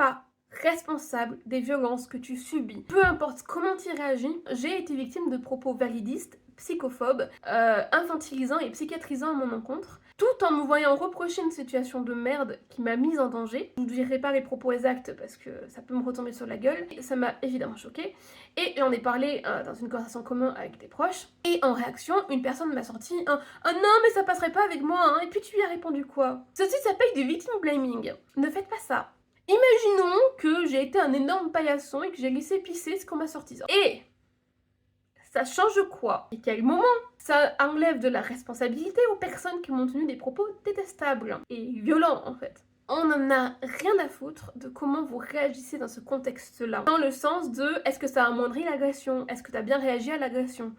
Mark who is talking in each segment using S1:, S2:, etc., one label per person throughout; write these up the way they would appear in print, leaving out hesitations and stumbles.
S1: pas responsable des violences que tu subis. Peu importe comment tu réagis, j'ai été victime de propos validistes, psychophobes, infantilisants et psychiatrisants à mon encontre, tout en me voyant reprocher une situation de merde qui m'a mise en danger. Je ne dirai pas les propos exacts parce que ça peut me retomber sur la gueule. Ça m'a évidemment choquée. Et j'en ai parlé dans une conversation commune avec des proches. Et en réaction, une personne m'a sorti un « Oh non, mais ça passerait pas avec moi hein. » Et puis tu lui as répondu quoi? Ceci s'appelle du victim blaming. Ne faites pas ça. Imaginons que j'ai été un énorme paillasson et que j'ai laissé pisser ce qu'on m'a sorti. Et ça change quoi? Et quel moment? Ça enlève de la responsabilité aux personnes qui m'ont tenu des propos détestables et violents en fait. On en a rien à foutre de comment vous réagissez dans ce contexte-là. Dans le sens de est-ce que ça amoindrit l'agression? Est-ce que tu as bien réagi à l'agression?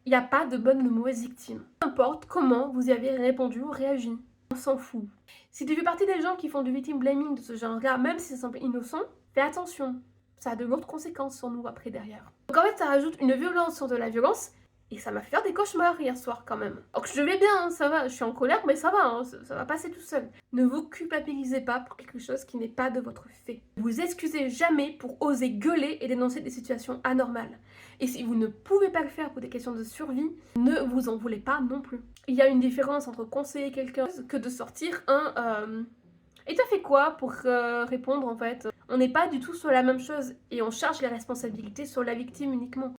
S1: Il n'y a pas de bonne ou de mauvaise victime. Peu importe comment vous y avez répondu ou réagi. On s'en fout. Si tu fais partie des gens qui font du victim blaming de ce genre-là, même si ça semble innocent, fais attention. Ça a de lourdes conséquences sur nous après derrière. Donc en fait, ça rajoute une violence sur de la violence. Et ça m'a fait faire des cauchemars hier soir quand même. Donc je vais bien, hein, ça va, je suis en colère, mais ça va, hein, ça va passer tout seul. Ne vous culpabilisez pas pour quelque chose qui n'est pas de votre fait. Ne vous excusez jamais pour oser gueuler et dénoncer des situations anormales. Et si vous ne pouvez pas le faire pour des questions de survie, ne vous en voulez pas non plus. Il y a une différence entre conseiller quelqu'un que de sortir un... Et t'as fait quoi pour répondre en fait? On n'est pas du tout sur la même chose et on charge les responsabilités sur la victime uniquement.